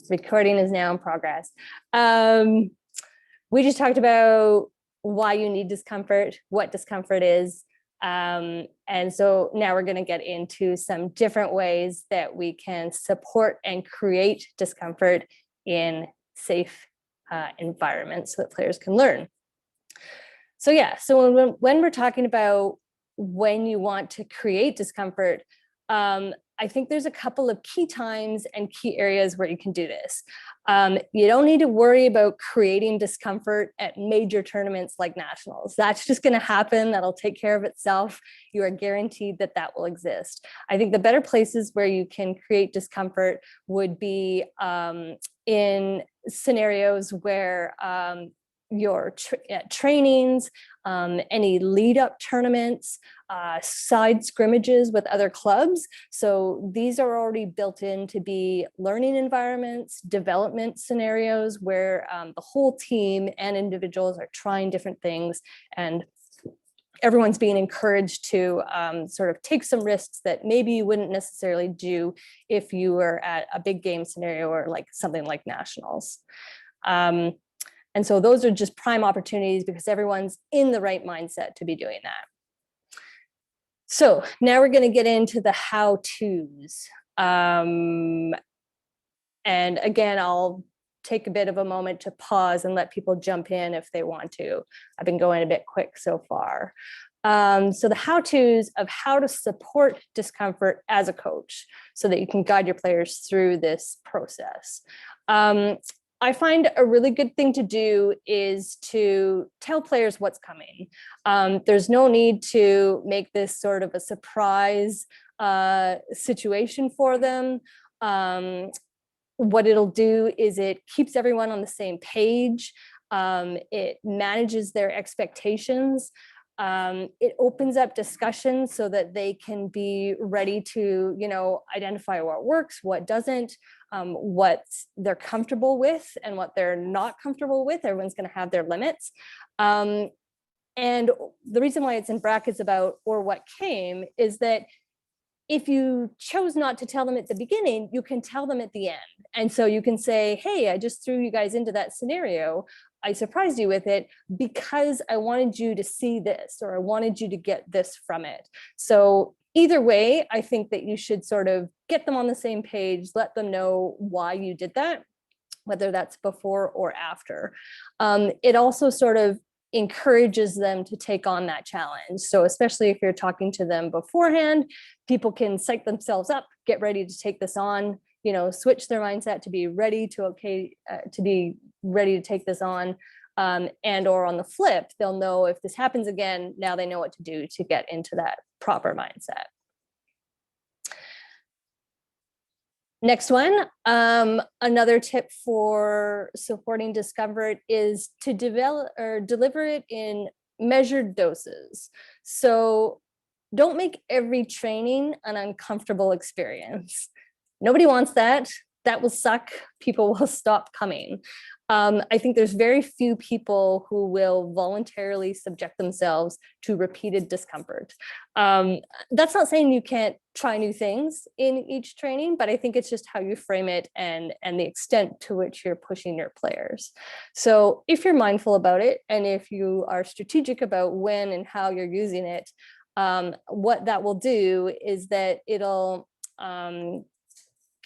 Recording is now in progress. We just talked about why you need discomfort, what discomfort is. And so now we're going to get into some different ways that we can support and create discomfort in safe environments so that players can learn. So yeah, so when we're talking about when you want to create discomfort, I think there's a couple of key times and key areas where you can do this. You don't need to worry about creating discomfort at major tournaments like nationals. That's just going to happen. That'll take care of itself. You are guaranteed that that will exist. I think the better places where you can create discomfort would be in scenarios where your trainings, any lead up tournaments, side scrimmages with other clubs. So these are already built in to be learning environments, development scenarios where the whole team and individuals are trying different things, and everyone's being encouraged to sort of take some risks that maybe you wouldn't necessarily do if you were at a big game scenario or like something like nationals. And so those are just prime opportunities because everyone's in the right mindset to be doing that. So now we're going to get into the how-tos. And again, I'll take a bit of a moment to pause and let people jump in if they want to. I've been going a bit quick so far. So the how-tos of how to support discomfort as a coach so that you can guide your players through this process. I find a really good thing to do is to tell players what's coming. There's no need to make this sort of a surprise situation for them. What it'll do is it keeps everyone on the same page. It manages their expectations. It opens up discussions so that they can be ready to, identify what works, what doesn't, what they're comfortable with and what they're not comfortable with. Everyone's going to have their limits. And the reason why it's in brackets about or what came is that if you chose not to tell them at the beginning, you can tell them at the end. And so you can say, hey, I just threw you guys into that scenario. I surprised you with it because I wanted you to see this, or I wanted you to get this from it. So either way, I think that you should sort of get them on the same page, let them know why you did that, whether that's before or after. It also sort of encourages them to take on that challenge. So especially if you're talking to them beforehand, people can psych themselves up, get ready to take this on, switch their mindset to be ready to take this on. And or on the flip, they'll know if this happens again, now they know what to do to get into that proper mindset. Next one, another tip for supporting discomfort is to deliver it in measured doses. So don't make every training an uncomfortable experience. Nobody wants that. That will suck. People will stop coming. I think there's very few people who will voluntarily subject themselves to repeated discomfort. That's not saying you can't try new things in each training, but I think it's just how you frame it and the extent to which you're pushing your players. So if you're mindful about it, and if you are strategic about when and how you're using it, what that will do is that it'll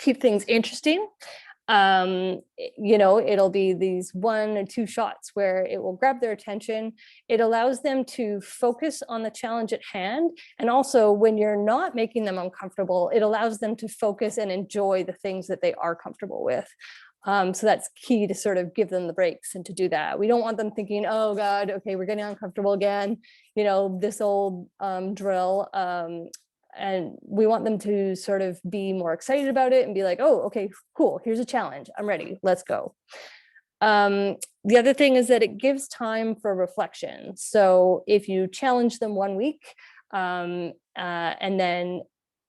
keep things interesting. It'll be these 1 or 2 shots where it will grab their attention. It allows them to focus on the challenge at hand. And also when you're not making them uncomfortable, it allows them to focus and enjoy the things that they are comfortable with. So that's key to sort of give them the breaks and to do that. We don't want them thinking, oh God, okay, we're getting uncomfortable again. This old drill. And we want them to sort of be more excited about it and be like, oh, okay, cool. Here's a challenge. I'm ready. Let's go. The other thing is that it gives time for reflection. So if you challenge them 1 week and then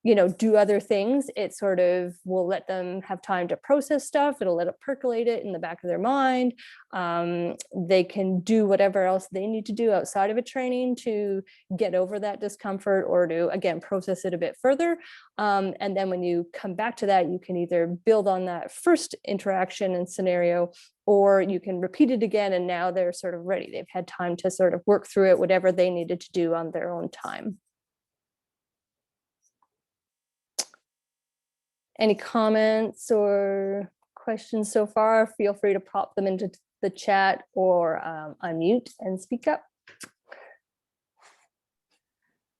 do other things, it sort of will let them have time to process stuff. It'll let it percolate it in the back of their mind. They can do whatever else they need to do outside of a training to get over that discomfort, or to, again, process it a bit further. And then when you come back to that, you can either build on that first interaction and scenario, or you can repeat it again, and now they're sort of ready. They've had time to sort of work through it, whatever they needed to do on their own time. Any comments or questions so far? Feel free to pop them into the chat, or unmute and speak up.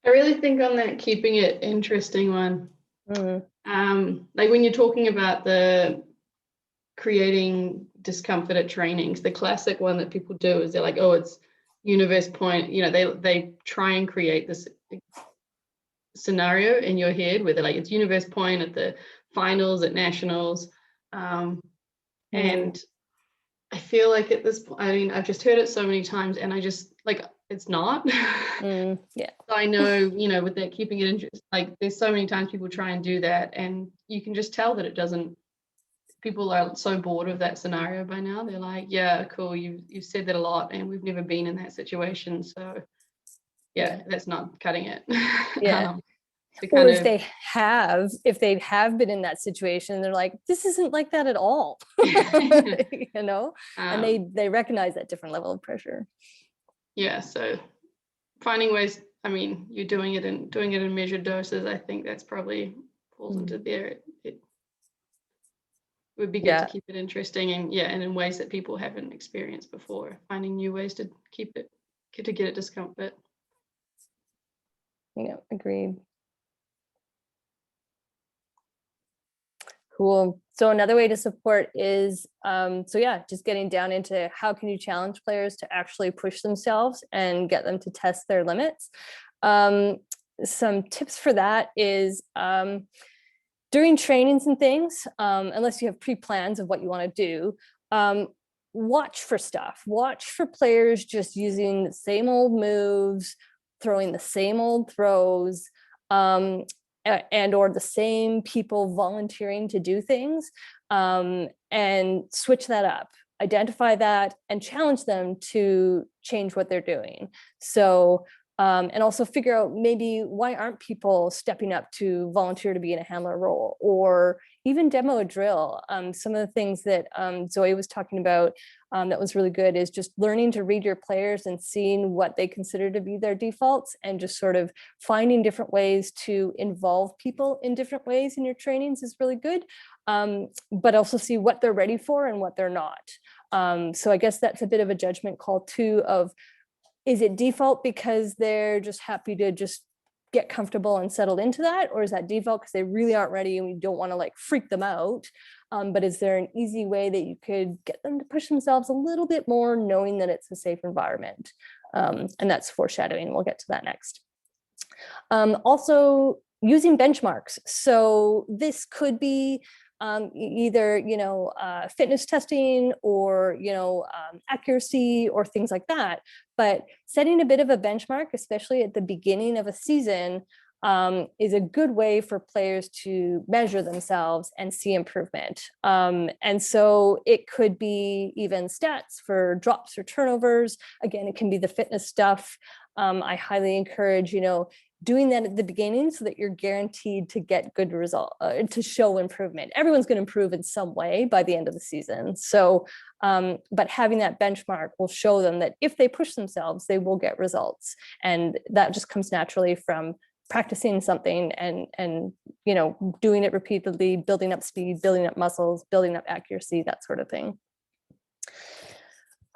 I really think on that keeping it interesting one, like when you're talking about the creating discomfort at trainings, the classic one that people do is they're like, oh, it's universe point, they try and create this scenario in your head where they're like, it's universe point at the finals, at nationals, and I feel like at this point, I mean, I've just heard it so many times, and I just like, it's not. Yeah. So I know, with that keeping it interesting, like there's so many times people try and do that, and you can just tell that it doesn't. People are so bored of that scenario by now. They're like, yeah, cool, you've said that a lot, and we've never been in that situation, so yeah, that's not cutting it. Yeah. Or if they have been in that situation, they're like, this isn't like that at all. And they recognize that different level of pressure. Yeah, so finding ways, I mean, you're doing it in measured doses. I think that's probably falls into there. It would be good to keep it interesting, and in ways that people haven't experienced before, finding new ways to keep it, to get it discomfort. Yeah, agreed. Cool. So another way to support is, just getting down into how can you challenge players to actually push themselves and get them to test their limits. Some tips for that is during trainings and things, unless you have pre-plans of what you want to do, watch for stuff. Watch for players just using the same old moves, throwing the same old throws, and or the same people volunteering to do things, and switch that up, identify that, and challenge them to change what they're doing. So, and also figure out maybe why aren't people stepping up to volunteer to be in a handler role, or even demo a drill. Some of the things that Zoe was talking about that was really good is just learning to read your players and seeing what they consider to be their defaults, and just sort of finding different ways to involve people in different ways in your trainings is really good, but also see what they're ready for and what they're not. So I guess that's a bit of a judgment call too, of is it default because they're just happy to just get comfortable and settled into that, or is that default because they really aren't ready and we don't want to like freak them out? But is there an easy way that you could get them to push themselves a little bit more, knowing that it's a safe environment? And that's foreshadowing. We'll get to that next. Also using benchmarks. So this could be either fitness testing, or accuracy, or things like that. But setting a bit of a benchmark, especially at the beginning of a season, is a good way for players to measure themselves and see improvement. And so it could be even stats for drops or turnovers. Again, it can be the fitness stuff. I highly encourage, doing that at the beginning so that you're guaranteed to get good result, to show improvement. Everyone's going to improve in some way by the end of the season. So, but having that benchmark will show them that if they push themselves, they will get results. And that just comes naturally from practicing something and doing it repeatedly, building up speed, building up muscles, building up accuracy, that sort of thing.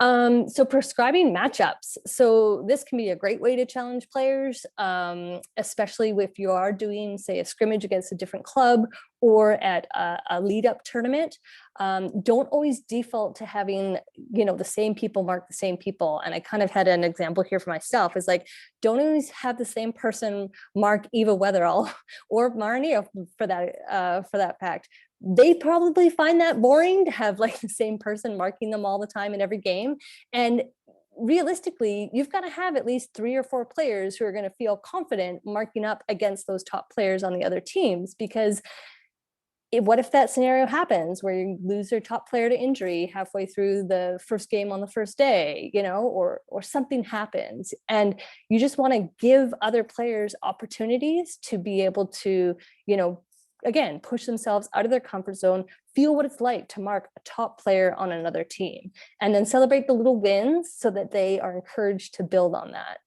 So prescribing matchups. So this can be a great way to challenge players, especially if you are doing, say, a scrimmage against a different club, or at a lead up tournament. Don't always default to having, the same people mark the same people. And I kind of had an example here for myself, is like, don't always have the same person mark Eva Weatherall or Maraneo for that fact. They probably find that boring to have like the same person marking them all the time in every game. And realistically, you've got to have at least 3 or 4 players who are going to feel confident marking up against those top players on the other teams, because what if that scenario happens where you lose your top player to injury halfway through the first game on the first day, or something happens, and you just want to give other players opportunities to be able to, again, push themselves out of their comfort zone, feel what it's like to mark a top player on another team, and then celebrate the little wins so that they are encouraged to build on that.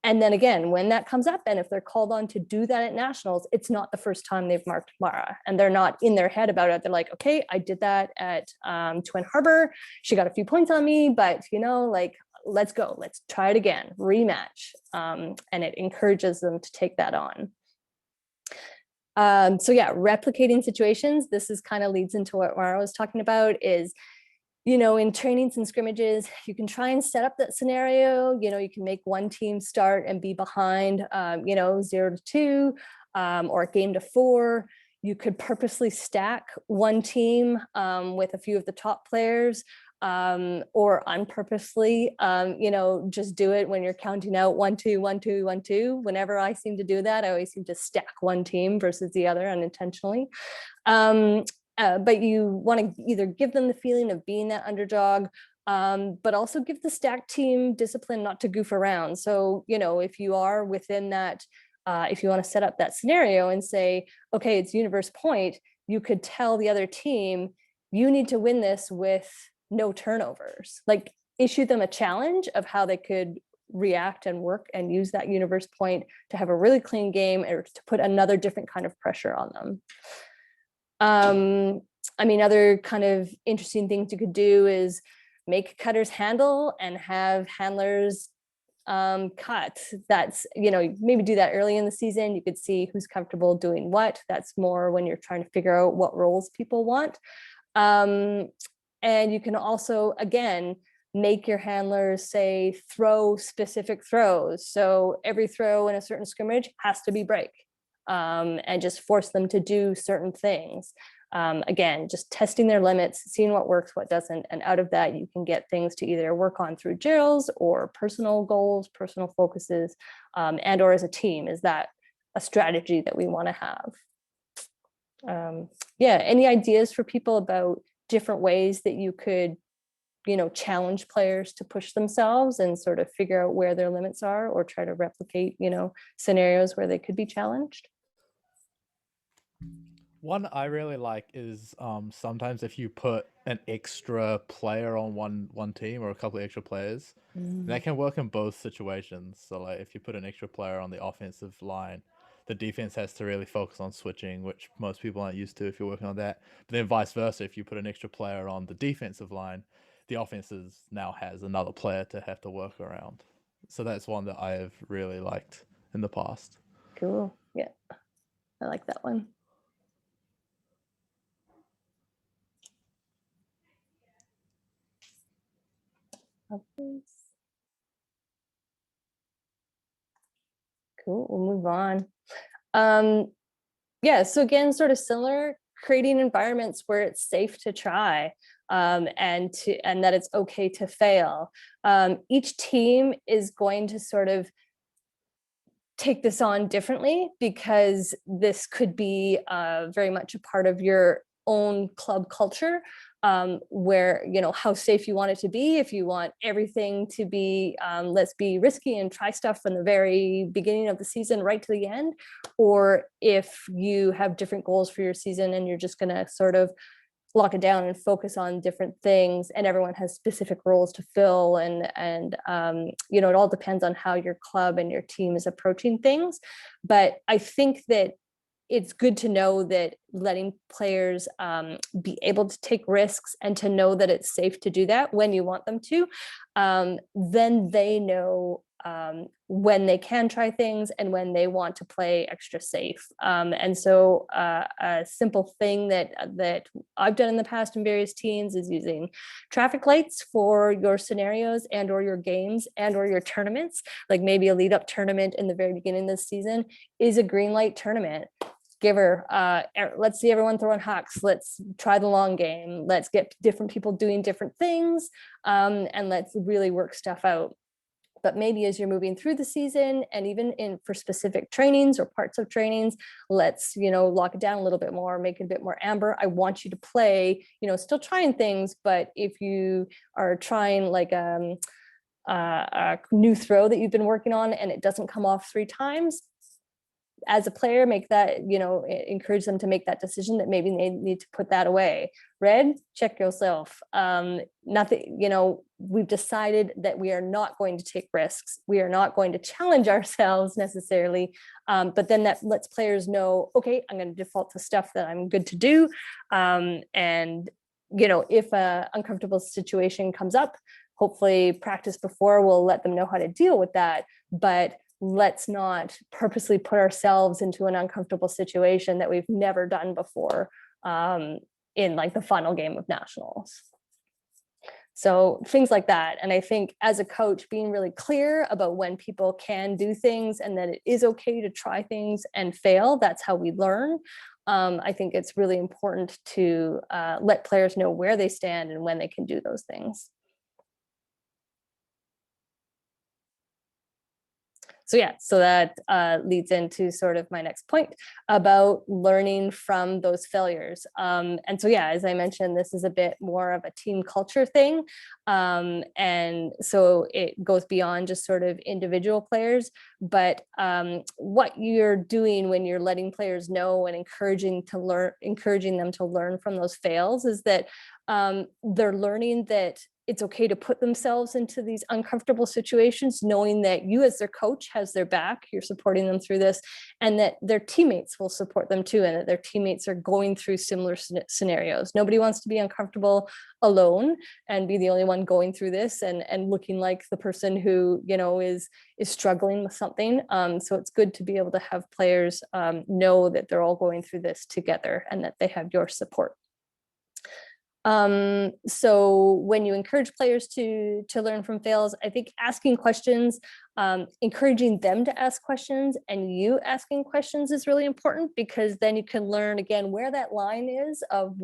And then again, when that comes up, and if they're called on to do that at nationals, it's not the first time they've marked Mara, and they're not in their head about it. They're like, okay, I did that at Twin Harbor. She got a few points on me, but let's go, let's try it again, rematch. And it encourages them to take that on. So yeah, replicating situations. This is kind of leads into what Mara was talking about, is in trainings and scrimmages, you can try and set up that scenario. You can make one team start and be behind, 0-2, or a game to 4. You could purposely stack one team with a few of the top players, or unpurposely, just do it when you're counting out 1-2, 1-2, 1-2. Whenever I seem to do that, I always seem to stack one team versus the other unintentionally. But you want to either give them the feeling of being that underdog, but also give the stacked team discipline not to goof around. So, if you are within that, if you want to set up that scenario and say, okay, it's universe point, you could tell the other team, you need to win this with no turnovers. Like, issue them a challenge of how they could react and work and use that universe point to have a really clean game, or to put another different kind of pressure on them. Other kind of interesting things you could do is make cutters handle and have handlers cut. That's, maybe do that early in the season. You could see who's comfortable doing what. That's more when you're trying to figure out what roles people want. And you can also, again, make your handlers say throw specific throws. So every throw in a certain scrimmage has to be break. And just force them to do certain things. Again, just testing their limits, seeing what works, what doesn't. And out of that, you can get things to either work on through drills or personal goals, personal focuses, and or as a team. Is that a strategy that we want to have? Any ideas for people about different ways that you could, challenge players to push themselves and sort of figure out where their limits are, or try to replicate, scenarios where they could be challenged? One I really like is sometimes if you put an extra player on one team, or a couple of extra players, that can work in both situations. So like if you put an extra player on the offensive line, the defense has to really focus on switching, which most people aren't used to if you're working on that. But then vice versa, if you put an extra player on the defensive line, the offense now has another player to have to work around. So that's one that I have really liked in the past. Cool. Yeah, I like that one. Cool, we'll move on. So again, sort of similar, creating environments where it's safe to try, and that it's okay to fail. Each team is going to sort of take this on differently, because this could be very much a part of your own club culture, where, how safe you want it to be. If you want everything to be, let's be risky and try stuff from the very beginning of the season right to the end, or if you have different goals for your season and you're just going to sort of lock it down and focus on different things, and everyone has specific roles to fill, and it all depends on how your club and your team is approaching things. But I think that it's good to know that letting players be able to take risks, and to know that it's safe to do that when you want them to, then they know when they can try things and when they want to play extra safe. And so a simple thing that I've done in the past in various teams is using traffic lights for your scenarios and or your games and or your tournaments. Like maybe a lead up tournament in the very beginning of the season is a green light tournament. let's see everyone throwing hacks. Let's try the long game. Let's get different people doing different things, and let's really work stuff out. But maybe as you're moving through the season, and even for specific trainings or parts of trainings, let's, lock it down a little bit more, make it a bit more amber. I want you to play, still trying things, but if you are trying like a new throw that you've been working on and it doesn't come off 3 times, as a player, make that, encourage them to make that decision that maybe they need to put that away. Red, check yourself. Nothing, we've decided that we are not going to take risks. We are not going to challenge ourselves necessarily. But then that lets players know, okay, I'm going to default to stuff that I'm good to do. And, if an uncomfortable situation comes up, hopefully practice before will let them know how to deal with that. But let's not purposely put ourselves into an uncomfortable situation that we've never done before in like the final game of nationals. So things like that. And I think as a coach, being really clear about when people can do things and that it is okay to try things and fail, that's how we learn. I think it's really important to let players know where they stand and when they can do those things. So yeah, so that leads into sort of my next point about learning from those failures. And so yeah, as I mentioned, this is a bit more of a team culture thing. And so it goes beyond just sort of individual players, but what you're doing when you're letting players know and encouraging them to learn from those fails is that they're learning that it's okay to put themselves into these uncomfortable situations, knowing that you as their coach has their back, you're supporting them through this, and that their teammates will support them too, and that their teammates are going through similar scenarios. Nobody wants to be uncomfortable alone and be the only one going through this and looking like the person who, is struggling with something. So it's good to be able to have players know that they're all going through this together and that they have your support. So when you encourage players to learn from fails, I think asking questions, encouraging them to ask questions and you asking questions is really important, because then you can learn again where that line is of,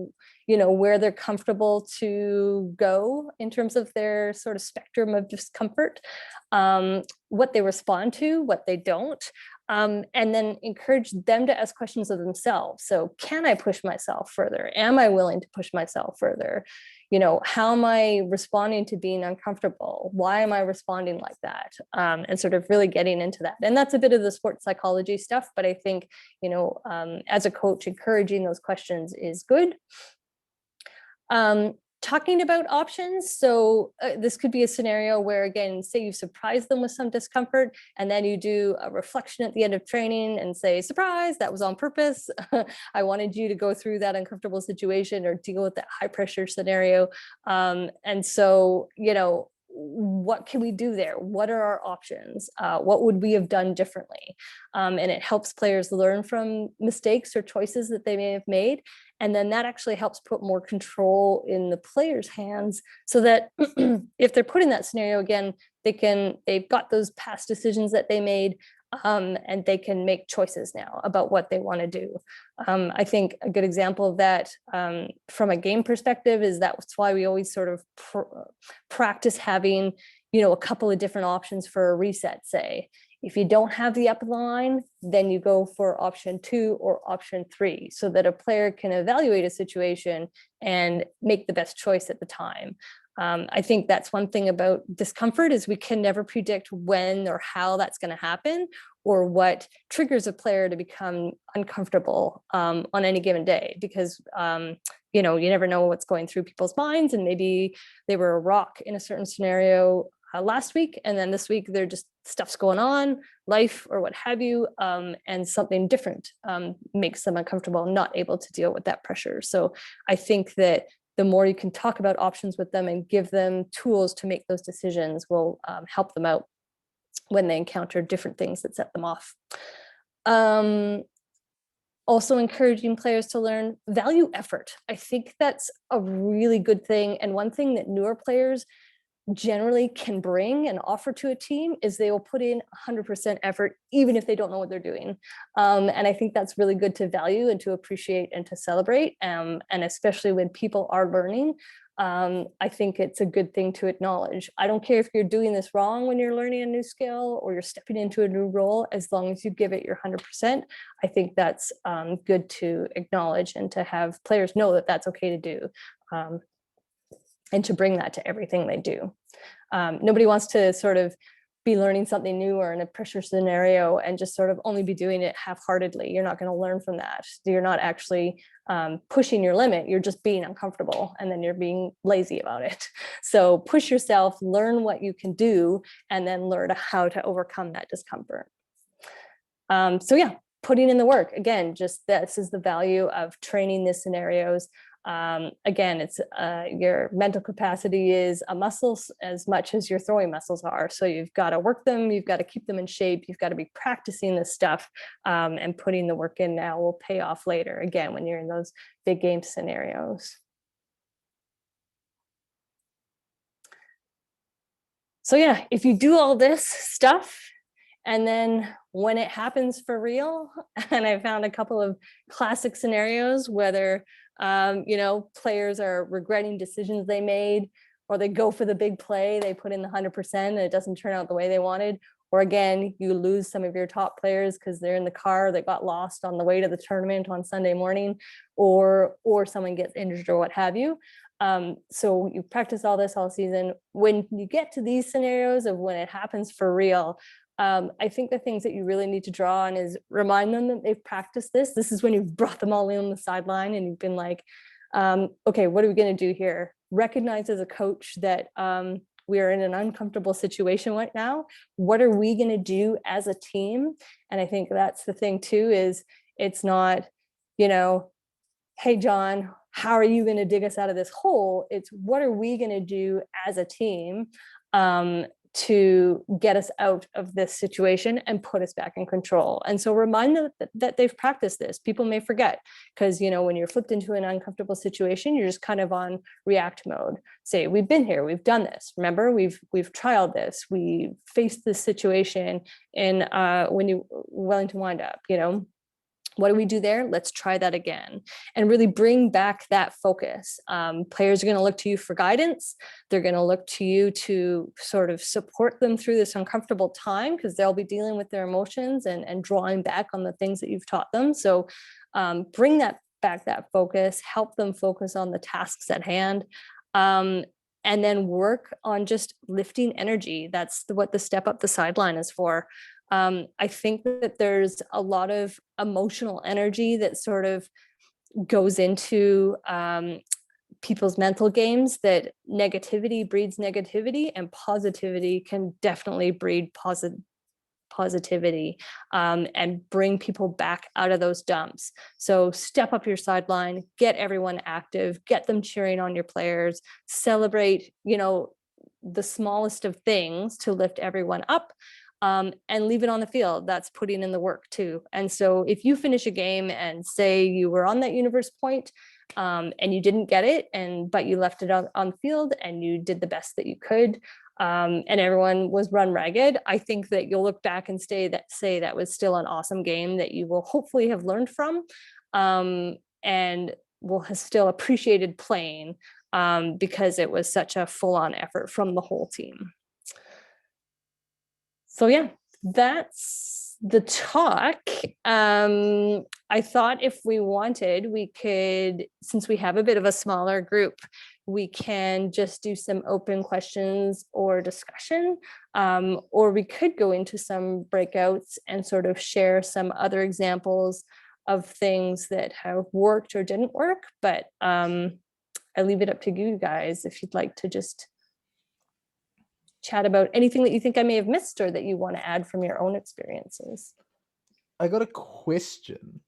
where they're comfortable to go in terms of their sort of spectrum of discomfort, what they respond to, what they don't. And then encourage them to ask questions of themselves. So can I push myself further? Am I willing to push myself further? How am I responding to being uncomfortable? Why am I responding like that? And sort of really getting into that. And that's a bit of the sports psychology stuff, but I think, as a coach, encouraging those questions is good. Talking about options. So this could be a scenario where, again, say you surprise them with some discomfort and then you do a reflection at the end of training and say, surprise, that was on purpose. I wanted you to go through that uncomfortable situation or deal with that high pressure scenario. And so, what can we do there? What are our options? What would we have done differently? And it helps players learn from mistakes or choices that they may have made. And then that actually helps put more control in the player's hands so that if they're put in that scenario again, they've got those past decisions that they made, and they can make choices now about what they want to do. I think a good example of that from a game perspective is that's why we always sort of practice having, a couple of different options for a reset, say. If you don't have the up line, then you go for option 2 or option 3 so that a player can evaluate a situation and make the best choice at the time. I think that's one thing about discomfort is we can never predict when or how that's going to happen or what triggers a player to become uncomfortable on any given day, because you never know what's going through people's minds, and maybe they were a rock in a certain scenario last week, and then this week they're just stuff's going on, life or what have you, and something different makes them uncomfortable, not able to deal with that pressure. So I think that the more you can talk about options with them and give them tools to make those decisions will help them out when they encounter different things that set them off. Also encouraging players to learn value effort. I think that's a really good thing, and one thing that newer players generally can bring and offer to a team is they will put in 100% effort, even if they don't know what they're doing. And I think that's really good to value and to appreciate and to celebrate. And especially when people are learning, I think it's a good thing to acknowledge. I don't care if you're doing this wrong when you're learning a new skill or you're stepping into a new role, as long as you give it your 100%. I think that's good to acknowledge and to have players know that that's okay to do. And to bring that to everything they do. Nobody wants to sort of be learning something new or in a pressure scenario and just sort of only be doing it half-heartedly. You're not going to learn from that. You're not actually pushing your limit. You're just being uncomfortable, and then you're being lazy about it. So push yourself, learn what you can do, and then learn how to overcome that discomfort. So yeah, putting in the work. Again, just this is the value of training the scenarios. Again, it's your mental capacity is a muscle as much as your throwing muscles are. So you've got to work them, you've got to keep them in shape, you've got to be practicing this stuff, and putting the work in now will pay off later, again, when you're in those big game scenarios. So yeah, if you do all this stuff, and then when it happens for real, and I found a couple of classic scenarios, whether players are regretting decisions they made, or they go for the big play, they put in the 100% and it doesn't turn out the way they wanted. Or again, you lose some of your top players because they're in the car that got lost on the way to the tournament on Sunday morning, or someone gets injured or what have you. So you practice all this all season. When you get to these scenarios of when it happens for real, I think the things that you really need to draw on is remind them that they've practiced this. This is when you've brought them all in on the sideline and you've been like, okay, what are we going to do here? Recognize as a coach that we are in an uncomfortable situation right now. What are we going to do as a team? And I think that's the thing too, is it's not, hey, John, how are you going to dig us out of this hole? It's what are we going to do as a team to get us out of this situation and put us back in control. And so remind them that they've practiced this. People may forget, because when you're flipped into an uncomfortable situation, you're just kind of on react mode. Say, we've been here, we've done this. Remember, we've trialed this. We faced this situation in Wellington Wind-Up, what do we do there? Let's try that again, and really bring back that focus. Players are going to look to you for guidance. They're going to look to you to sort of support them through this uncomfortable time, because they'll be dealing with their emotions and drawing back on the things that you've taught them. So bring that focus, help them focus on the tasks at hand. And then work on just lifting energy. That's what the step up the sideline is for. I think that there's a lot of emotional energy that sort of goes into people's mental games, that negativity breeds negativity, and positivity can definitely breed positivity and bring people back out of those dumps. So step up your sideline, get everyone active, get them cheering on your players, celebrate, the smallest of things to lift everyone up. And leave it on the field. That's putting in the work too. And so if you finish a game and say you were on that universe point and you didn't get it, but you left it on the field and you did the best that you could, and everyone was run ragged, I think that you'll look back and say that was still an awesome game that you will hopefully have learned from, and will have still appreciated playing, because it was such a full-on effort from the whole team. So yeah, that's the talk. I thought if we wanted, we could, since we have a bit of a smaller group, we can just do some open questions or discussion, or we could go into some breakouts and sort of share some other examples of things that have worked or didn't work. But I leave it up to you guys if you'd like to just chat about anything that you think I may have missed or that you want to add from your own experiences. I got a question.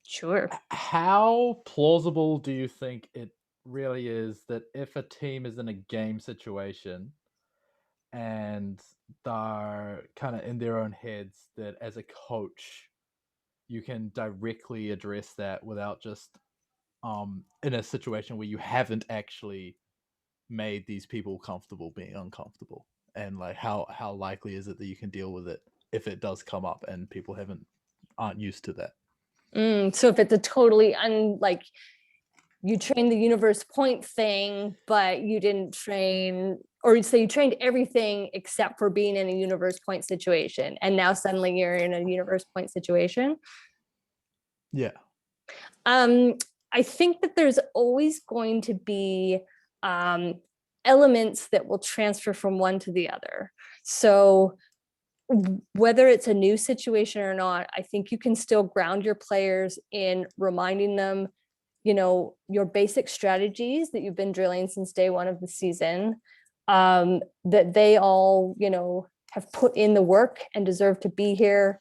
Sure. How plausible do you think it really is that if a team is in a game situation and they're kind of in their own heads, that as a coach, you can directly address that without just in a situation where you haven't actually made these people comfortable being uncomfortable, and like how likely is it that you can deal with it if it does come up and people aren't used to that. So if it's a totally like you trained the universe point thing, but you didn't train, or you say you trained everything except for being in a universe point situation, and now suddenly you're in a universe point situation. Yeah. I think that there's always going to be elements that will transfer from one to the other. So whether it's a new situation or not, I think you can still ground your players in reminding them, your basic strategies that you've been drilling since day one of the season, that they all, have put in the work and deserve to be here.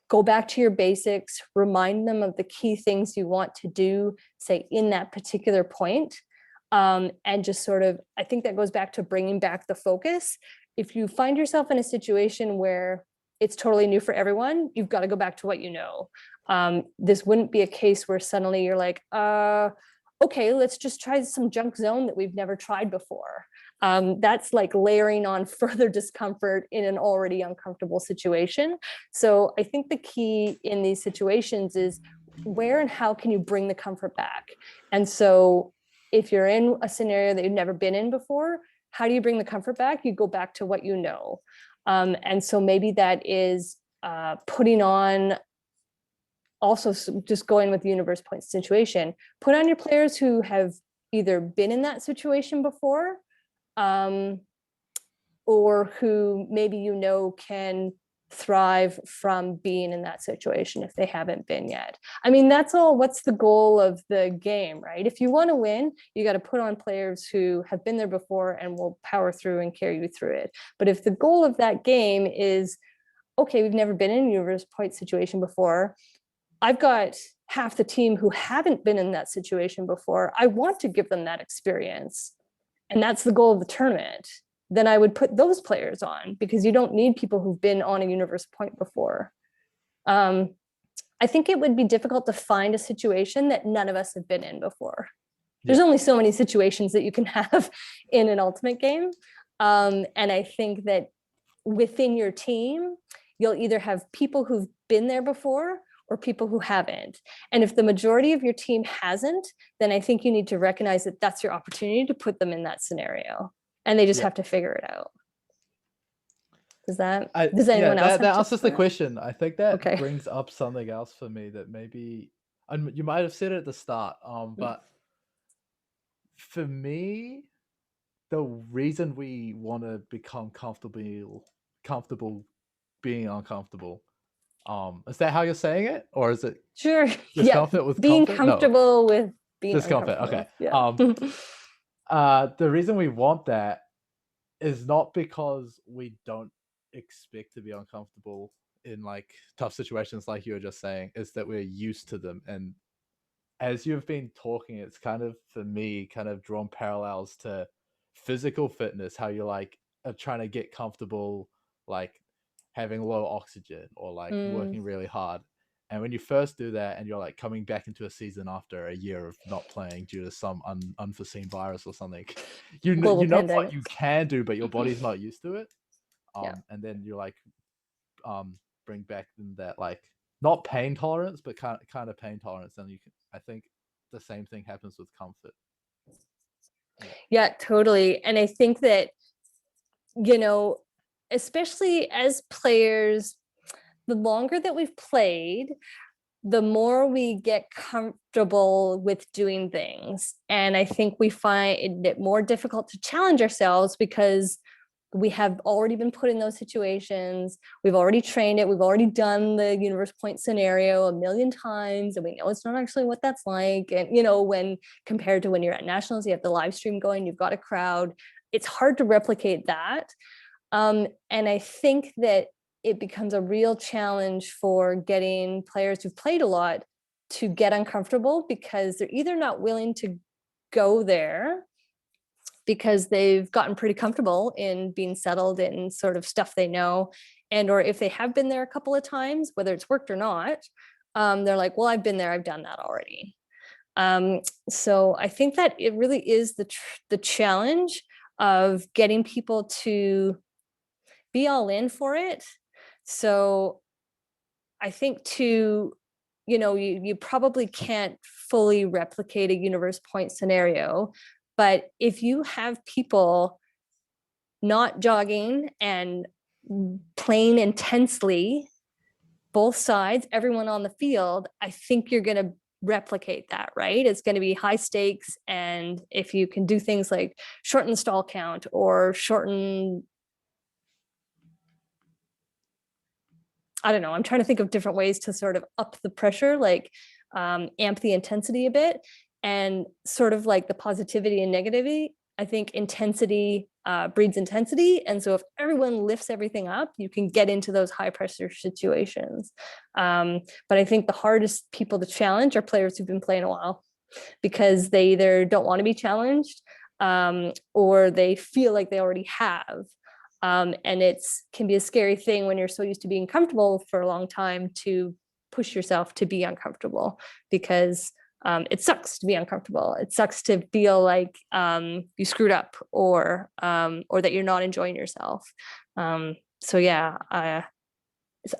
Go back to your basics, remind them of the key things you want to do, say in that particular point. And just sort of, I think that goes back to bringing back the focus. If you find yourself in a situation where it's totally new for everyone, you've got to go back to what you know. This wouldn't be a case where suddenly you're like, okay, let's just try some junk zone that we've never tried before. That's like layering on further discomfort in an already uncomfortable situation. So I think the key in these situations is where and how can you bring the comfort back? And so if you're in a scenario that you've never been in before, how do you bring the comfort back? You go back to what you know. And so maybe that is putting on, also just going with the universe point situation, put on your players who have either been in that situation before, or who maybe can thrive from being in that situation if they haven't been yet. I mean, that's all. What's the goal of the game, right? If you want to win, you got to put on players who have been there before and will power through and carry you through it. But if the goal of that game is, okay, we've never been in a universe point situation before, I've got half the team who haven't been in that situation before, I want to give them that experience, and that's the goal of the tournament, then I would put those players on, because you don't need people who've been on a universe point before. I think it would be difficult to find a situation that none of us have been in before. There's only so many situations that you can have in an ultimate game. And I think that within your team, you'll either have people who've been there before or people who haven't. And if the majority of your team hasn't, then I think you need to recognize that that's your opportunity to put them in that scenario. And they just have to figure it out. Does anyone else have that answers the question? I think that Okay. brings up something else for me that maybe, you might have said it at the start, but for me, the reason we want to become comfortable being uncomfortable, is that how you're saying it, or is it sure? discomfort with being comfort? comfortable with being Discomfort. Okay. Yeah. The reason we want that is not because we don't expect to be uncomfortable in like tough situations like you were just saying, is that we're used to them. And as you've been talking, it's kind of, for me, kind of drawn parallels to physical fitness, how you're like trying to get comfortable, like having low oxygen or like working really hard. And when you first do that and you're like coming back into a season after a year of not playing due to some unforeseen virus or something, you know what you can do, but your body's not used to it. And then you like bring back that like not pain tolerance, but kind of pain tolerance. And you can, I think the same thing happens with comfort. Yeah, totally. And I think that, especially as players, the longer that we've played, the more we get comfortable with doing things. And I think we find it more difficult to challenge ourselves because we have already been put in those situations. We've already trained it. We've already done the universe point scenario a million times, and we know it's not actually what that's like. And, when compared to when you're at nationals, you have the live stream going, you've got a crowd. It's hard to replicate that. And I think that it becomes a real challenge for getting players who've played a lot to get uncomfortable, because they're either not willing to go there because they've gotten pretty comfortable in being settled in sort of stuff they know, and or if they have been there a couple of times, whether it's worked or not, they're like, well, I've been there, I've done that already. So I think that it really is the challenge of getting people to be all in for it. So I think you probably can't fully replicate a universe point scenario, but if you have people not jogging and playing intensely, both sides, everyone on the field, I think you're going to replicate that, right? It's going to be high stakes. And if you can do things like shorten the stall count or shorten, I don't know, I'm trying to think of different ways to sort of up the pressure, like amp the intensity a bit, and sort of like the positivity and negativity. I think intensity breeds intensity. And so if everyone lifts everything up, you can get into those high pressure situations. But I think the hardest people to challenge are players who've been playing a while, because they either don't want to be challenged or they feel like they already have. And can be a scary thing when you're so used to being comfortable for a long time to push yourself to be uncomfortable, because it sucks to be uncomfortable. It sucks to feel like you screwed up or that you're not enjoying yourself. So yeah,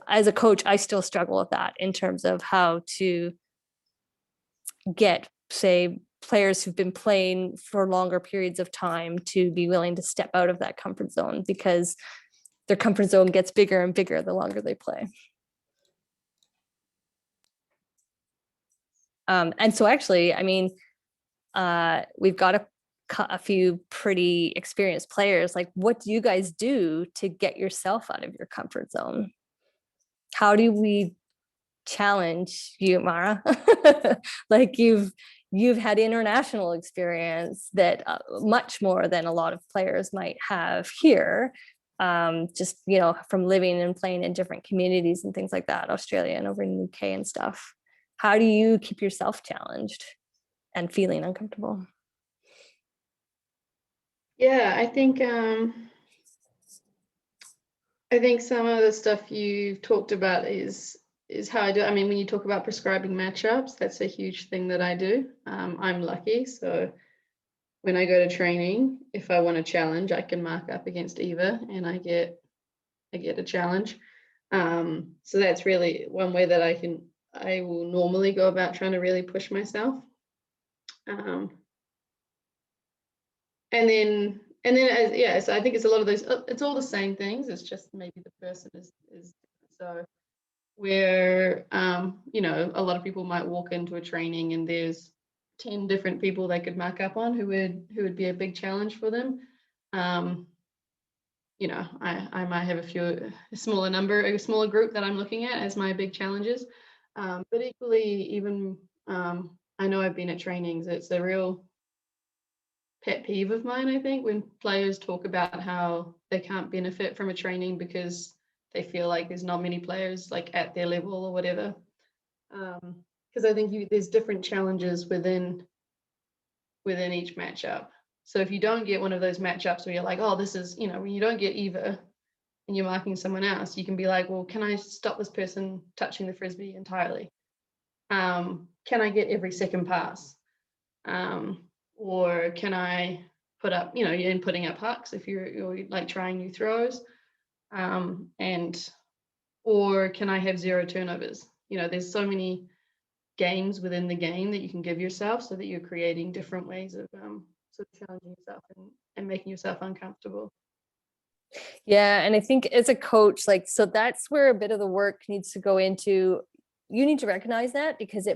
as a coach, I still struggle with that in terms of how to get, say, players who've been playing for longer periods of time to be willing to step out of that comfort zone, because their comfort zone gets bigger and bigger the longer they play. And so actually, I mean, we've got a few pretty experienced players. Like, what do you guys do to get yourself out of your comfort zone? How do we challenge you, Mara? Like, you've had international experience that much more than a lot of players might have here, just from living and playing in different communities and things like that, Australia and over in the UK and stuff. How do you keep yourself challenged and feeling uncomfortable? Yeah, I think some of the stuff you've talked about is how I do. I mean, when you talk about prescribing matchups, that's a huge thing that I do. I'm lucky, so when I go to training, if I want a challenge, I can mark up against Eva, and I get a challenge. So that's really one way that I will normally go about trying to really push myself. So I think it's a lot of those, it's all the same things, it's just maybe the person is so where a lot of people might walk into a training and there's 10 different people they could mark up on who would be a big challenge for them. I might have a smaller group that I'm looking at as my big challenges, but equally, even I know I've been at trainings, it's a real pet peeve of mine, I think, when players talk about how they can't benefit from a training because they feel like there's not many players like at their level or whatever. Because I think there's different challenges within each matchup. So if you don't get one of those matchups where you're like, oh, this is, when you don't get Eva and you're marking someone else, you can be like, well, can I stop this person touching the frisbee entirely? Can I get every second pass? Or can I put up, you're inputting up hucks if you're like trying new throws, or can I have 0 turnovers? There's so many games within the game that you can give yourself so that you're creating different ways of sort of challenging yourself and making yourself uncomfortable. Yeah, and I think as a coach, so that's where a bit of the work needs to go into. You need to recognize that, because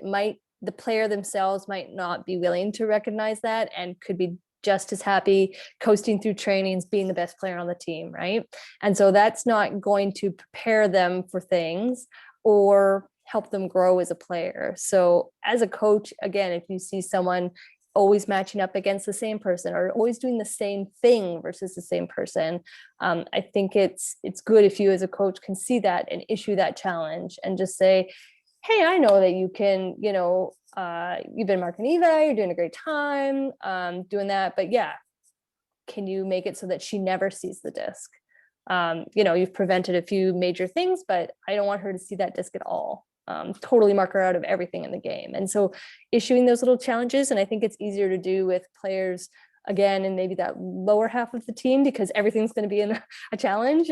the player themselves might not be willing to recognize that and could be just as happy coasting through trainings, being the best player on the team, right? And so that's not going to prepare them for things or help them grow as a player. So as a coach, again, if you see someone always matching up against the same person or always doing the same thing versus the same person, I think it's good if you as a coach can see that and issue that challenge and just say, hey, I know that you can, you've been marking Eva, you're doing a great time doing that, but yeah, can you make it so that she never sees the disc? You've prevented a few major things, but I don't want her to see that disc at all. totally mark her out of everything in the game. And so issuing those little challenges, and I think it's easier to do with players again in maybe that lower half of the team because everything's going to be in a challenge.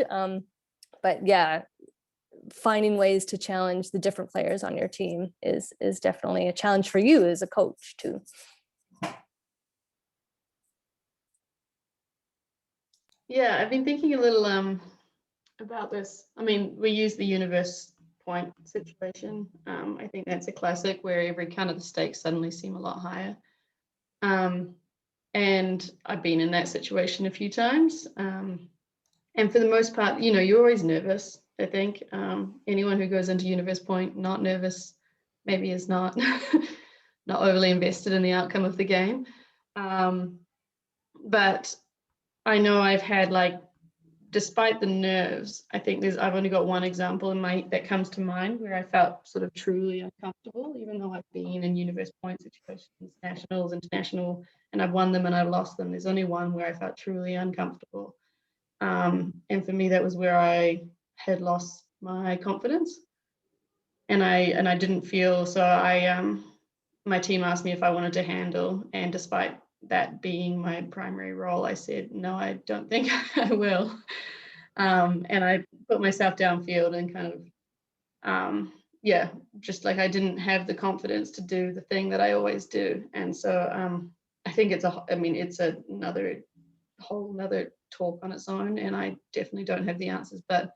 But yeah, finding ways to challenge the different players on your team is definitely a challenge for you as a coach too. Yeah, I've been thinking a little about this. I mean, we use the universe point situation. I think that's a classic where every kind of the stakes suddenly seem a lot higher. And I've been in that situation a few times. And for the most part, you know, you're always nervous, I think. Anyone who goes into universe point not nervous maybe is not not overly invested in the outcome of the game. But I know I've had, like, despite the nerves, I think I've only got one example that comes to mind where I felt sort of truly uncomfortable, even though I've been in universe point situations, nationals, international, and I've won them and I've lost them. There's only one where I felt truly uncomfortable. And for me, that was where I had lost my confidence, and I didn't feel so. My team asked me if I wanted to handle, and despite that being my primary role, I said no, I don't think I will. And I put myself downfield and kind of yeah, just like I didn't have the confidence to do the thing that I always do. And so I think it's another whole nother talk on its own, and I definitely don't have the answers. But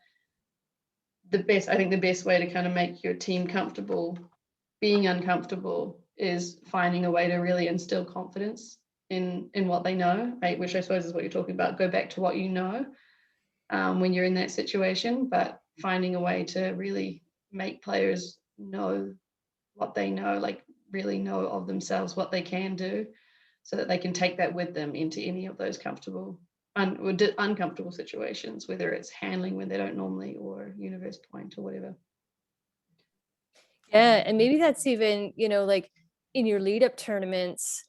I think the best way to kind of make your team comfortable being uncomfortable is finding a way to really instill confidence in what they know, right? Which I suppose is what you're talking about. Go back to what you know when you're in that situation, but finding a way to really make players know what they know, like really know of themselves what they can do, so that they can take that with them into any of those uncomfortable situations, whether it's handling when they don't normally, or universe point, or whatever. Yeah, and maybe that's even, you know, like in your lead up tournaments,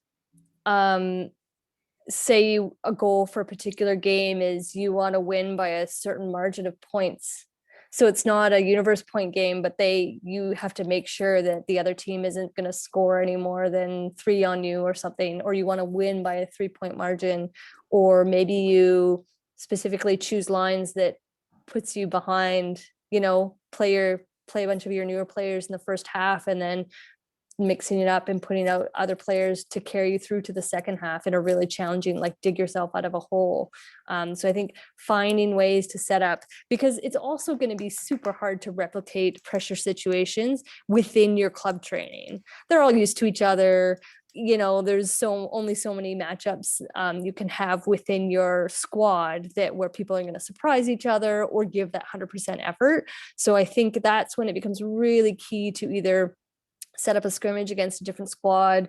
say a goal for a particular game is you want to win by a certain margin of points. So it's not a universe point game, but you have to make sure that the other team isn't going to score any more than 3 on you or something, or you want to win by a 3-point margin, or maybe you specifically choose lines that puts you behind, you know, play a bunch of your newer players in the first half and then mixing it up and putting out other players to carry you through to the second half in a really challenging, like dig yourself out of a hole. So I think finding ways to set up, because it's also going to be super hard to replicate pressure situations within your club training. They're all used to each other. You know, there's only so many matchups you can have within your squad where people are going to surprise each other or give that 100% effort. So I think that's when it becomes really key to either set up a scrimmage against a different squad,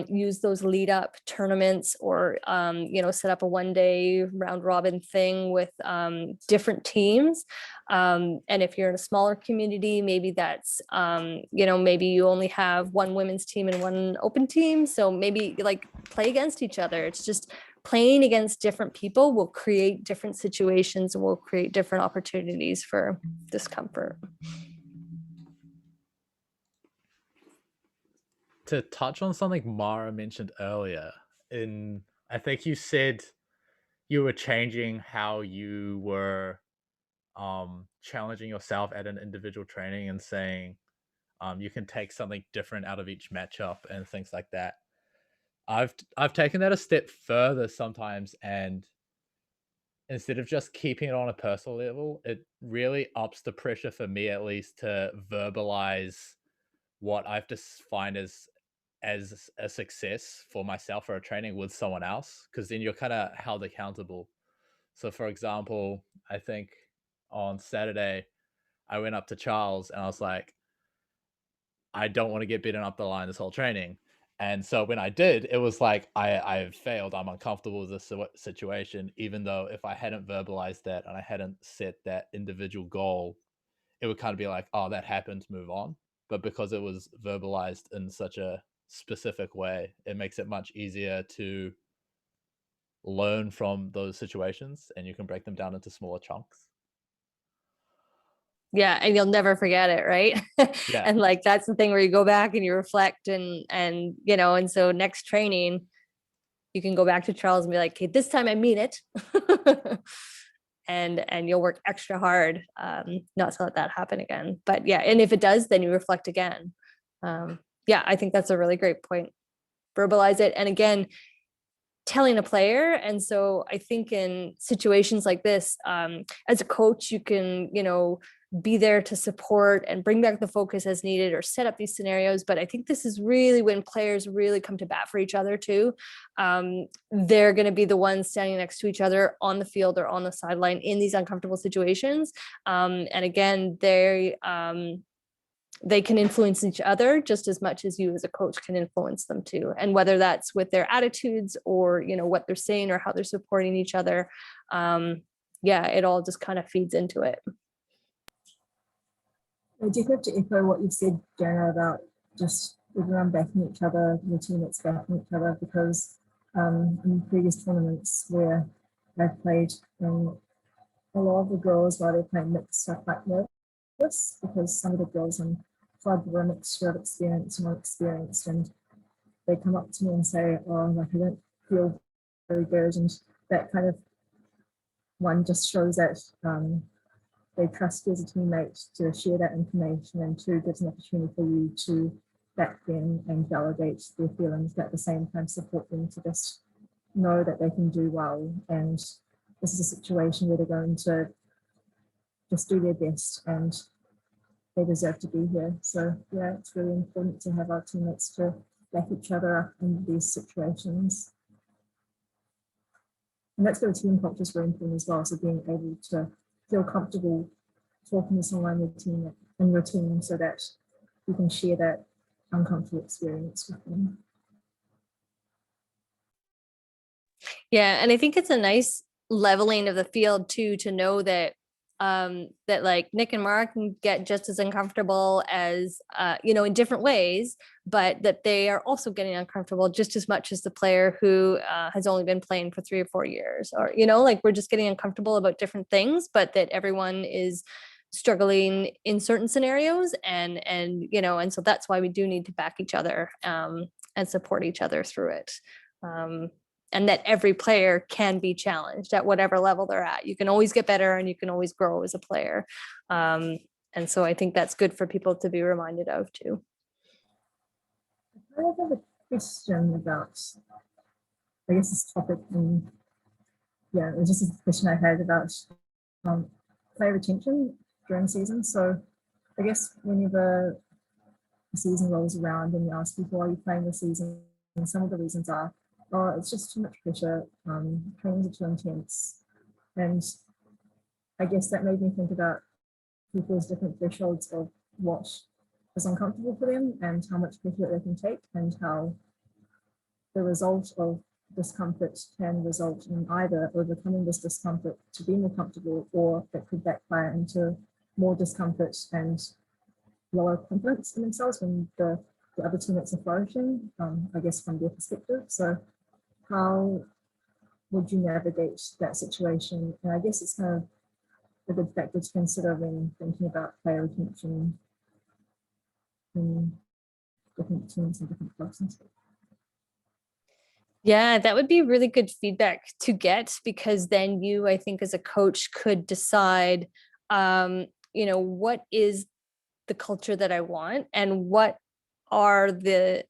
use those lead up tournaments, or you know, set up a 1-day round robin thing with different teams. And if you're in a smaller community, maybe that's you know, maybe you only have one women's team and one open team, so maybe like play against each other. It's just playing against different people will create different situations and will create different opportunities for discomfort. To touch on something Mara mentioned earlier, I think you said you were changing how you were challenging yourself at an individual training and saying you can take something different out of each matchup and things like that. I've taken that a step further sometimes, and instead of just keeping it on a personal level, it really ups the pressure for me, at least, to verbalize what I've defined as a success for myself or a training with someone else, because then you're kind of held accountable. So for example, I think on Saturday I went up to Charles and I was like, I don't want to get beaten up the line this whole training. And so when I did, it was like I've failed. I'm uncomfortable with this situation, even though if I hadn't verbalized that and I hadn't set that individual goal, it would kind of be like, oh, that happened, move on. But because it was verbalized in such a specific way, it makes it much easier to learn from those situations, and you can break them down into smaller chunks. Yeah, and you'll never forget it, right? Yeah. And like that's the thing where you go back and you reflect and you know, and so next training you can go back to Charles and be like, okay, this time I mean it. And you'll work extra hard not to let that happen again. But yeah, and if it does, then you reflect again. Yeah, I think that's a really great point. Verbalize it. And again, telling a player. And so I think in situations like this, as a coach, you can, you know, be there to support and bring back the focus as needed or set up these scenarios. But I think this is really when players really come to bat for each other too. They're going to be the ones standing next to each other on the field or on the sideline in these uncomfortable situations. And again, they can influence each other just as much as you as a coach can influence them too. And whether that's with their attitudes or, you know, what they're saying or how they're supporting each other. Yeah, it all just kind of feeds into it. I do have to echo what you've said, Jana, about just everyone backing each other, your teammates backing each other, because in previous tournaments where I've played, a lot of the girls, while they're playing mixed, stuff like this, because some of the girls on club were a mixture of experience and unexperienced, and they come up to me and say, oh, like I don't feel very good, and that kind of one just shows that they trust you as a teammate to share that information, and two, gives an opportunity for you to back them and validate their feelings, but at the same time support them to just know that they can do well. And this is a situation where they're going to just do their best and they deserve to be here. So yeah, it's really important to have our teammates to back each other up in these situations. And that's where the team culture is very important as well. So being able to feel comfortable talking to someone in your team so that you can share that uncomfortable experience with them. Yeah, and I think it's a nice leveling of the field too, to know that that like Nick and Mark can get just as uncomfortable as you know, in different ways, but that they are also getting uncomfortable just as much as the player who has only been playing for 3 or 4 years, or you know, like we're just getting uncomfortable about different things, but that everyone is struggling in certain scenarios, and you know, and so that's why we do need to back each other and support each other through it. And that every player can be challenged at whatever level they're at. You can always get better and you can always grow as a player. And so I think that's good for people to be reminded of too. I have a question about, I guess, this topic, and yeah, it was just a question I had about player retention during season. So I guess whenever the season rolls around and you ask people, are you playing the season? And some of the reasons are, oh, it's just too much pressure, trainings are too intense. And I guess that made me think about people's different thresholds of what is uncomfortable for them and how much pressure they can take, and how the result of discomfort can result in either overcoming this discomfort to be more comfortable, or that could backfire into more discomfort and lower confidence in themselves when the other teammates are flourishing, I guess, from their perspective. So how would you navigate that situation? And I guess it's kind of a good factor to consider when thinking about player retention in different teams and different clubs and stuff. Yeah, that would be really good feedback to get, because then you, I think, as a coach could decide, you know, what is the culture that I want, and what are the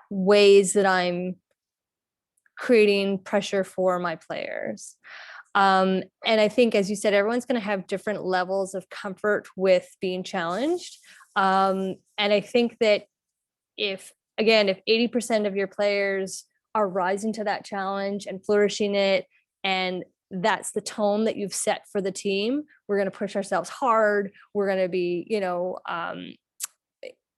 ways that I'm creating pressure for my players. And I think, as you said, everyone's going to have different levels of comfort with being challenged. And I think that if 80% of your players are rising to that challenge and flourishing it, and that's the tone that you've set for the team, we're going to push ourselves hard. We're going to be, you know,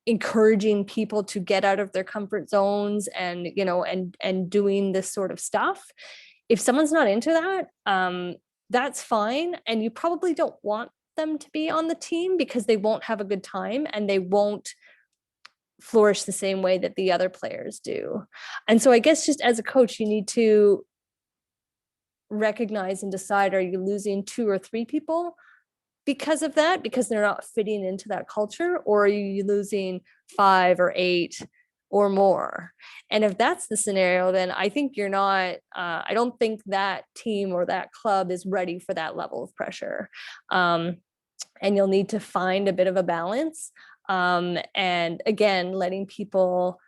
encouraging people to get out of their comfort zones, and, you know, and doing this sort of stuff. If someone's not into that, that's fine. And you probably don't want them to be on the team, because they won't have a good time and they won't flourish the same way that the other players do. And so I guess just as a coach, you need to recognize and decide, are you losing 2 or 3 people because of that, because they're not fitting into that culture, or are you losing 5 or 8 or more? And if that's the scenario, then I think you're not, I don't think that team or that club is ready for that level of pressure. And you'll need to find a bit of a balance. And again, letting people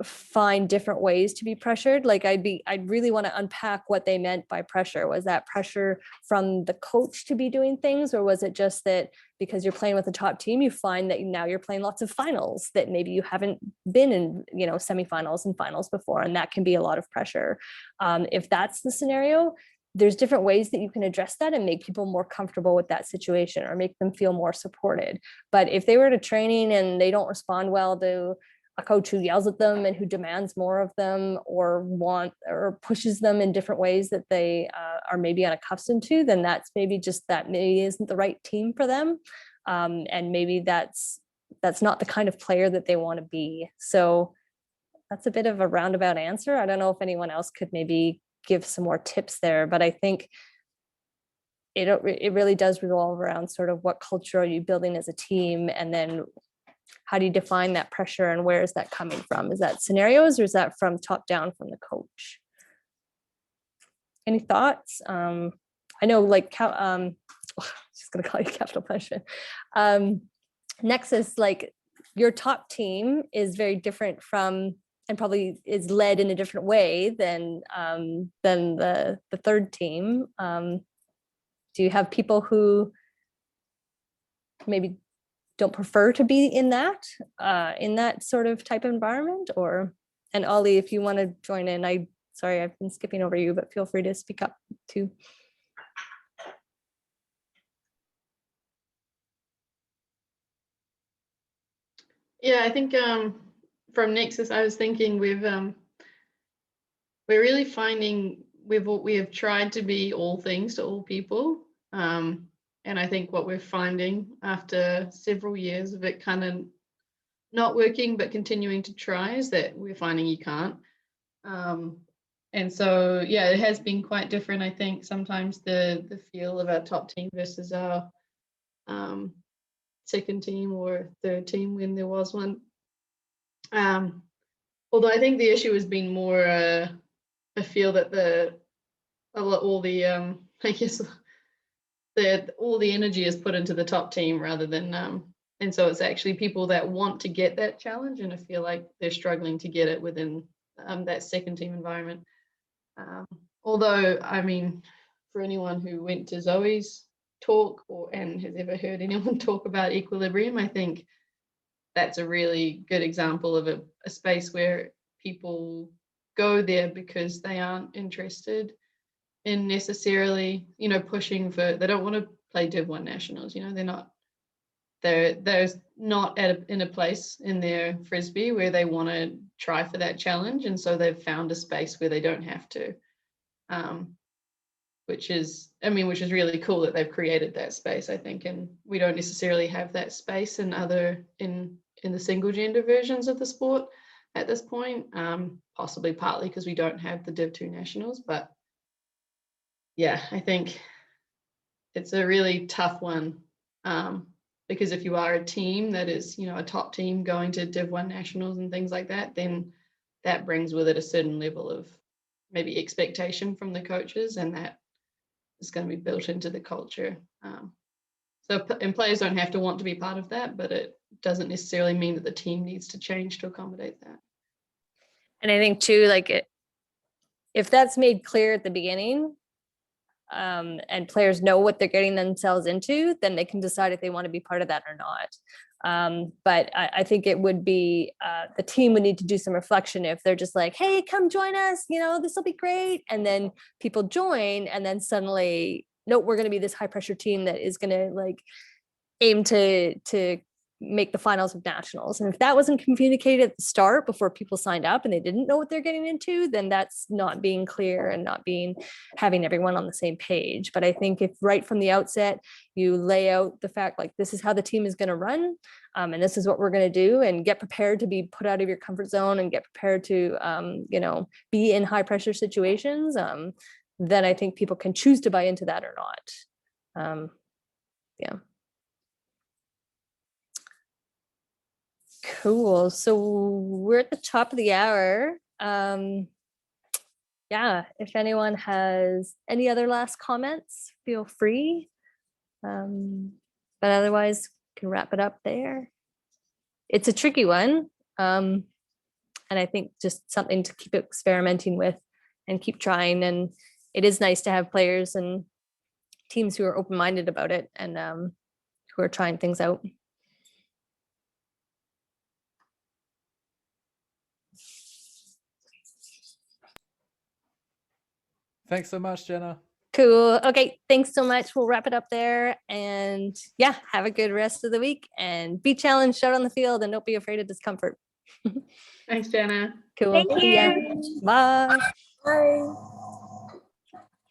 find different ways to be pressured. Like I'd really want to unpack what they meant by pressure. Was that pressure from the coach to be doing things, or was it just that because you're playing with a top team, you find that now you're playing lots of finals that maybe you haven't been in, semifinals and finals before, and that can be a lot of pressure. If that's the scenario, there's different ways that you can address that and make people more comfortable with that situation, or make them feel more supported. But if they were to training and they don't respond well to a coach who yells at them and who demands more of them, or pushes them in different ways that they are maybe unaccustomed to, then that's maybe isn't the right team for them. And maybe that's not the kind of player that they want to be. So that's a bit of a roundabout answer. I don't know if anyone else could maybe give some more tips there, but I think it really does revolve around sort of what culture are you building as a team, and then how do you define that pressure, and where is that coming from? Is that scenarios, or is that from top down from the coach? Any thoughts? I know, like, just gonna call you capital punishment. Next is like your top team is very different from, and probably is led in a different way than the third team. Do you have people who maybe don't prefer to be in that sort of type of environment? And Ollie, if you want to join in, sorry, I've been skipping over you, but feel free to speak up too. Yeah, I think from Nexus, I was thinking we're really finding we have tried to be all things to all people. And I think what we're finding after several years of it kind of not working, but continuing to try, is that we're finding you can't. And so, yeah, it has been quite different. I think sometimes the feel of our top team versus our second team or third team, when there was one. Although I think the issue has been more, I feel that all the I guess all the energy is put into the top team rather than and so it's actually people that want to get that challenge, and I feel like they're struggling to get it within that second team environment. Although, I mean, for anyone who went to Zoe's talk and has ever heard anyone talk about equilibrium, I think that's a really good example of a space where people go there because they aren't interested in necessarily, pushing for, they don't want to play Div 1 nationals, they're not in a place in their frisbee where they want to try for that challenge, and so they've found a space where they don't have to, which is really cool that they've created that space, I think. And we don't necessarily have that space in the single gender versions of the sport at this point, possibly partly because we don't have the Div 2 nationals. But yeah, I think it's a really tough one, because if you are a team that is, a top team going to Div 1 nationals and things like that, then that brings with it a certain level of maybe expectation from the coaches, and that is going to be built into the culture. And players don't have to want to be part of that, but it doesn't necessarily mean that the team needs to change to accommodate that. And I think too, like, if that's made clear at the beginning, and players know what they're getting themselves into, then they can decide if they want to be part of that or not. But I think it would be, the team would need to do some reflection if they're just like, hey, come join us, this will be great. And then people join, and then suddenly, nope, we're going to be this high pressure team that is going to like aim to make the finals of nationals. And if that wasn't communicated at the start before people signed up and they didn't know what they're getting into, then that's not being clear and not having everyone on the same page. But I think if right from the outset, you lay out the fact, like, this is how the team is going to run, and this is what we're going to do, and get prepared to be put out of your comfort zone and get prepared to, be in high pressure situations, then I think people can choose to buy into that or not. Yeah. Cool. So we're at the top of the hour. Yeah, if anyone has any other last comments, feel free. But otherwise, can wrap it up there. It's a tricky one. And I think just something to keep experimenting with and keep trying. And it is nice to have players and teams who are open-minded about it and who are trying things out. Thanks so much, Jenna. Cool. Okay, thanks so much. We'll wrap it up there. And yeah, have a good rest of the week and be challenged out on the field and don't be afraid of discomfort. Thanks, Jana. Cool. Thank See ya. you. Bye. Bye.